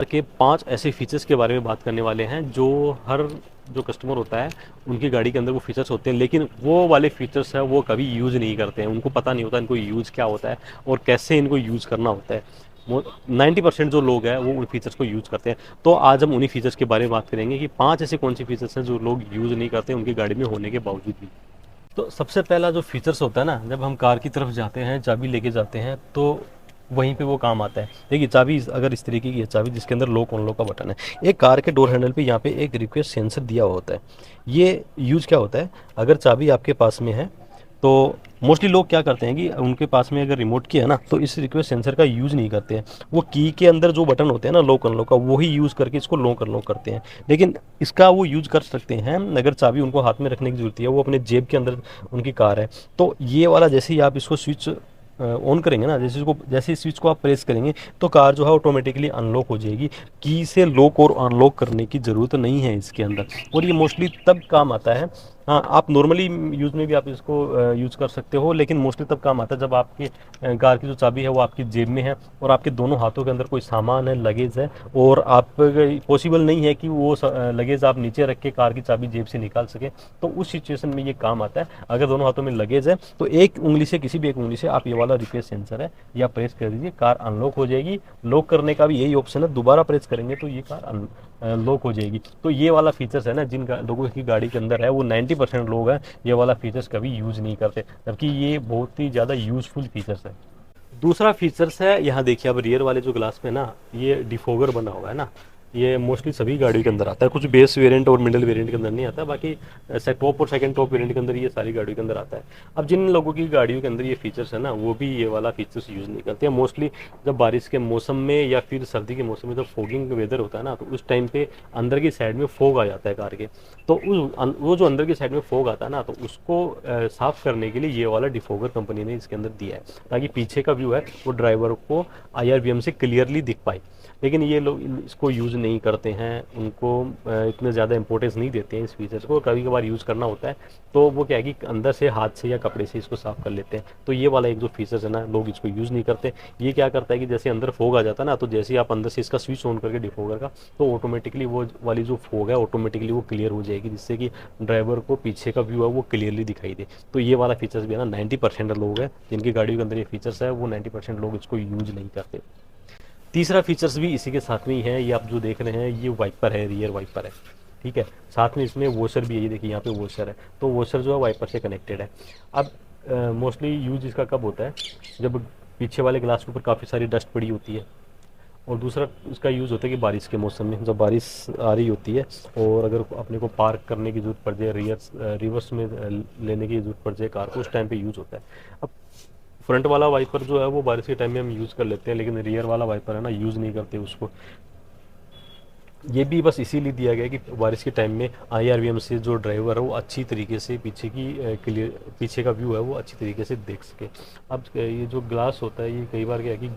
के 5 ऐसे फीचर्स के बारे में बात करने वाले हैं जो हर जो कस्टमर होता है उनकी गाड़ी के अंदर वो फीचर्स होते हैं, लेकिन वो वाले फीचर्स है वो कभी यूज़ नहीं करते हैं। उनको पता नहीं होता इनको यूज़ क्या होता है और कैसे इनको यूज़ करना होता है। 90% जो लोग हैं वो उन फीचर्स को यूज़ करते हैं। तो आज हम उन्हीं फीचर्स के बारे में बात करेंगे कि 5 ऐसे कौन से फीचर्स हैं जो लोग यूज़ नहीं करते उनकी गाड़ी में होने के बावजूद भी। तो सबसे पहला जो फीचर्स होता है ना, जब हम कार की तरफ जाते हैं, चाबी लेके जाते हैं, तो वहीं पे वो काम आता है। देखिए, चाबी अगर इस तरीके की है, चाबी जिसके अंदर लॉक अनलॉक का बटन है, एक कार के डोर हैंडल पे यहाँ पे एक रिक्वेस्ट सेंसर दिया हुआ होता है। ये यूज क्या होता है, अगर चाबी आपके पास में है तो मोस्टली लोग क्या करते हैं कि उनके पास में अगर रिमोट की है ना, तो इस रिक्वेस्ट सेंसर का यूज़ नहीं करते हैं। वो की के अंदर जो बटन होते हैं ना लॉक अनलॉक का, वही यूज़ करके इसको लॉक अनलॉक करते हैं। लेकिन इसका वो यूज़ कर सकते हैं अगर चाबी उनको हाथ में रखने की जरूरत है, वो अपने जेब के अंदर उनकी कार है, तो ये वाला जैसे ही आप इसको स्विच ऑन करेंगे ना, जैसे इस स्विच को आप प्रेस करेंगे तो कार जो है ऑटोमेटिकली अनलॉक हो जाएगी। की से लॉक और अनलॉक करने की ज़रूरत नहीं है इसके अंदर, और ये मोस्टली तब काम आता है। हाँ, आप नॉर्मली यूज़ में भी आप इसको यूज़ कर सकते हो, लेकिन मोस्टली तब काम आता है जब आपकी कार की जो चाबी है वो आपकी जेब में है और आपके दोनों हाथों के अंदर कोई सामान है, लगेज है, और आप पॉसिबल नहीं है कि वो लगेज आप नीचे रख के कार की चाबी जेब से निकाल सके। तो उस सिचुएशन में ये काम आता है। अगर दोनों हाथों में लगेज है तो एक उंगली से, किसी भी एक उंगली से आप ये वाला रिक्वेस्ट सेंसर है या प्रेस कर दीजिए, कार अनलॉक हो जाएगी। लॉक करने का भी यही ऑप्शन है, दोबारा प्रेस करेंगे तो ये कार लॉक हो जाएगी। तो ये वाला फीचर्स है ना, जिन लोगों की गाड़ी के अंदर है, वो 90% लोग हैं ये वाला फीचर्स कभी यूज़ नहीं करते, जबकि ये बहुत ही ज़्यादा यूज़फुल फीचर्स है। दूसरा फीचर्स है, यहाँ देखिए अब रियर वाले जो ग्लास में ना ये डिफोगर बना हुआ है ना, ये मोस्टली सभी गाड़ियों के अंदर आता है। कुछ बेस वेरिएंट और मिडिल वेरिएंट के अंदर नहीं आता, बाकी टॉप और सेकंड टॉप वेरिएंट के अंदर ये सारी गाड़ियों के अंदर आता है। अब जिन लोगों की गाड़ियों के अंदर ये फीचर्स है ना, वो भी ये वाला फीचर्स यूज़ नहीं करते हैं। मोस्टली जब बारिश के मौसम में या फिर सर्दी के मौसम में जब फोगिंग वेदर होता है ना, तो उस टाइम पे अंदर की साइड में फोग आ जाता है कार के। तो वो जो अंदर की साइड में फोग आता है ना, तो उसको साफ करने के लिए ये वाला डिफोगर कंपनी ने इसके अंदर दिया है, ताकि पीछे का व्यू है वो ड्राइवर को IRVM से क्लियरली दिख पाए। लेकिन ये लोग इसको यूज़ नहीं करते हैं, उनको इतने ज़्यादा इंपॉर्टेंस नहीं देते हैं इस फीचर्स को। कभी कभार यूज़ करना होता है तो वो क्या है कि अंदर से हाथ से या कपड़े से इसको साफ कर लेते हैं। तो ये वाला एक जो फीचर्स है ना, लोग इसको यूज़ नहीं करते। ये क्या करता है कि जैसे अंदर फोग आ जाता है ना, तो जैसे ही आप अंदर से इसका स्विच ऑन करके डिफोगर का, तो ऑटोमेटिकली वो वाली जो फोग है ऑटोमेटिकली वो क्लियर हो जाएगी, जिससे कि ड्राइवर को पीछे का व्यू है वो क्लियरली दिखाई दे। तो ये वाला फीचर्स भी है ना, 90% लोग हैं जिनकी गाड़ियों के अंदर ये फीचर्स है, वो 90% लोग इसको यूज़ नहीं करते। तीसरा फीचर्स भी इसी के साथ में ही है। ये आप जो देख रहे हैं ये वाइपर है, रियर वाइपर है, ठीक है। साथ में इसमें वॉशर भी है, ये देखिए यहाँ पे वॉशर है, तो वॉशर जो है वाइपर से कनेक्टेड है। अब मोस्टली यूज इसका कब होता है, जब पीछे वाले ग्लास के ऊपर काफ़ी सारी डस्ट पड़ी होती है। और दूसरा इसका यूज़ होता है कि बारिश के मौसम में, जब बारिश आ रही होती है और अगर अपने को पार्क करने की ज़रूरत पड़ जाए, रिवर्स में लेने की ज़रूरत पड़ जाए कार को, उस टाइम पे यूज़ होता है। अब फ्रंट वाला वाइपर जो है वो बारिश के टाइम में हम यूज़ कर लेते हैं, लेकिन रियर वाला वाइपर है ना, यूज़ नहीं करते उसको। ये भी बस इसीलिए दिया गया कि बारिश के टाइम में IRVM से जो ड्राइवर है वो अच्छी तरीके से पीछे की क्लियर, पीछे का व्यू है वो अच्छी तरीके से देख सके। अब ये जो ग्लास होता है, ये कई बार क्या है कि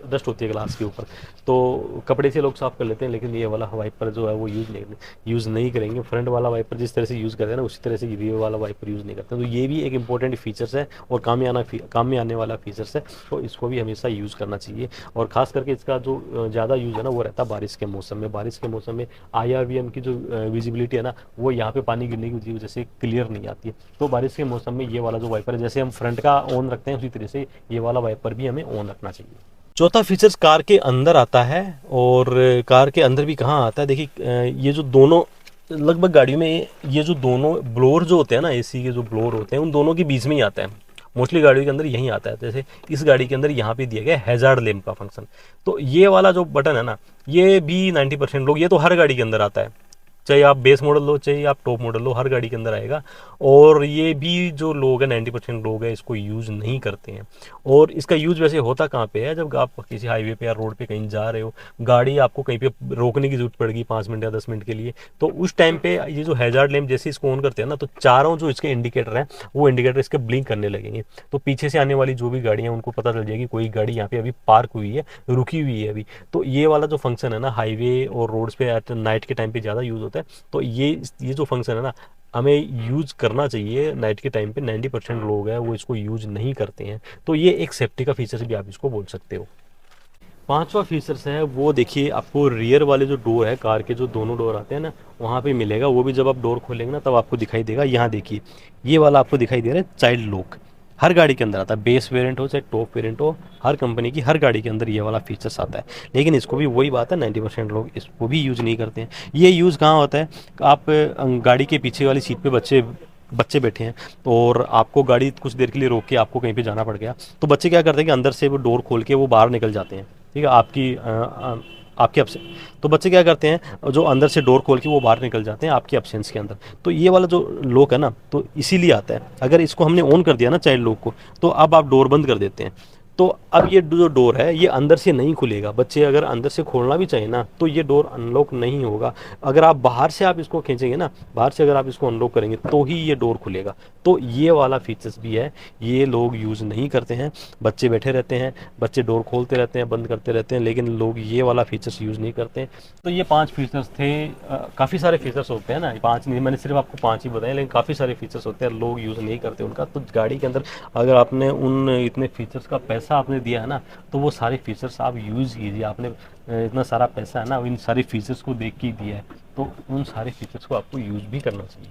डस्ट होती है ग्लास के ऊपर, तो कपड़े से लोग साफ़ कर लेते हैं, लेकिन ये वाला वाइपर जो है वो यूज़ नहीं करेंगे। फ्रंट वाला वाइपर जिस तरह से यूज़ करते हैं ना, उसी तरह से रियर वाला वाइपर यूज़ नहीं करते। तो ये भी एक इंपॉर्टेंट फीचर्स है और काम में आने वाला फीचर्स है, तो इसको भी हमेशा यूज़ करना चाहिए। और ख़ास करके इसका जो ज़्यादा यूज़ है ना, वो रहता है बारिश के मौसम में। बारिश के मौसम में IRVM की जो विजिबिलिटी है ना, वो यहाँ पे पानी गिरने की वजह से क्लियर नहीं आती है। तो बारिश के मौसम में ये वाला जो वाइपर है, जैसे हम फ्रंट का ऑन रखते हैं, उसी तरह से ये वाला वाइपर भी हमें ऑन रखना चाहिए। चौथा फीचर्स कार के अंदर आता है, और कार के अंदर भी कहाँ आता है, देखिए ये जो दोनों लगभग गाड़ियों में ये जो दोनों ब्लोअर जो होते हैं ना, AC के जो ब्लोअर होते हैं, उन दोनों के बीच में ही आता है। मोस्टली गाड़ियों के अंदर यही आता है। जैसे इस गाड़ी के अंदर यहाँ पे दिया गया है हैजार्ड लैंप का फंक्शन, तो ये वाला जो बटन है ना, ये भी 90% लोग, ये तो हर गाड़ी के अंदर आता है, चाहे आप बेस मॉडल लो चाहे आप टॉप मॉडल लो, हर गाड़ी के अंदर आएगा। और ये भी जो लोग हैं 90% लोग हैं इसको यूज़ नहीं करते हैं। और इसका यूज़ वैसे होता कहाँ पे है, जब आप किसी हाईवे पे या रोड पे कहीं जा रहे हो, गाड़ी आपको कहीं पे रोकने की जरूरत पड़ेगी 5 मिनट या 10 मिनट के लिए, तो उस टाइम पे ये जो हैजार्ड लैंप जैसे इसको ऑन करते हैं ना, तो चारों जो इसके इंडिकेटर हैं वो इंडिकेटर इसके ब्लिंक करने लगेंगे। तो पीछे से आने वाली जो भी गाड़ियाँ हैं उनको पता चल जाएगी कोई गाड़ी यहाँ पे अभी पार्क हुई है, रुकी हुई है अभी। तो ये वाला जो फंक्शन है ना, हाईवे और रोड्स पे एट नाइट के टाइम पे ज़्यादा यूज़ होता है। तो ये जो फंक्शन है ना, हमें यूज़ करना चाहिए नाइट के टाइम पे। 90% लोग हैं वो इसको यूज़ नहीं करते हैं, तो ये एक सेफ्टी का फीचर भी आप इसको बोल सकते हो। पांचवा फीचर्स है वो देखिए, आपको रियर वाले जो डोर है, कार के जो दोनों डोर आते हैं ना, वहाँ पे मिलेगा। वो भी जब आप डोर खोलेंगे ना तब आपको दिखाई देगा। यहाँ देखिए, ये वाला आपको दिखाई दे रहा है चाइल्ड लॉक। हर गाड़ी के अंदर आता है, बेस वेरिएंट हो चाहे टॉप वेरिएंट हो, हर कंपनी की हर गाड़ी के अंदर ये वाला फीचर्स आता है। लेकिन इसको भी वही बात है, 90% लोग इसको भी यूज़ नहीं करते हैं। ये यूज़ कहाँ होता है, आप गाड़ी के पीछे वाली सीट पे बच्चे बच्चे बैठे हैं, तो और आपको गाड़ी कुछ देर के लिए रोक के आपको कहीं पे जाना पड़ गया, तो बच्चे क्या करते हैं कि अंदर से वो डोर खोल के वो बाहर निकल जाते हैं। ठीक है, आपके अपसे तो बच्चे क्या करते हैं, जो अंदर से डोर खोल के वो बाहर निकल जाते हैं आपके अपसेंस के अंदर। तो ये वाला जो लॉक है ना, तो इसीलिए आता है। अगर इसको हमने ऑन कर दिया ना चाइल्ड लॉक को, तो अब आप डोर बंद कर देते हैं, तो अब ये जो डोर है ये अंदर से नहीं खुलेगा। बच्चे अगर अंदर से खोलना भी चाहिए ना, तो ये डोर अनलॉक नहीं होगा। अगर आप बाहर से आप इसको खींचेंगे ना, बाहर से अगर आप इसको अनलॉक करेंगे तो ही ये डोर खुलेगा। तो ये वाला फीचर्स भी है, ये लोग यूज़ नहीं करते हैं। बच्चे बैठे रहते हैं, बच्चे डोर खोलते रहते हैं, बंद करते रहते हैं, लेकिन लोग ये वाला फीचर्स यूज़ नहीं करते हैं। तो ये 5 फीचर्स थे। काफ़ी सारे फीचर्स होते हैं ना, 5 नहीं, मैंने सिर्फ आपको 5 ही बताए, लेकिन काफ़ी सारे फीचर्स होते हैं, लोग यूज़ नहीं करते उनका। तो गाड़ी के अंदर अगर आपने उन इतने फीचर्स का पैसा आपने दिया है ना, तो वो सारे फीचर्स आप यूज़ कीजिए। आपने इतना सारा पैसा है ना, इन सारे फीचर्स को देख के ही दिया है, तो उन सारे फीचर्स को आपको यूज़ भी करना चाहिए।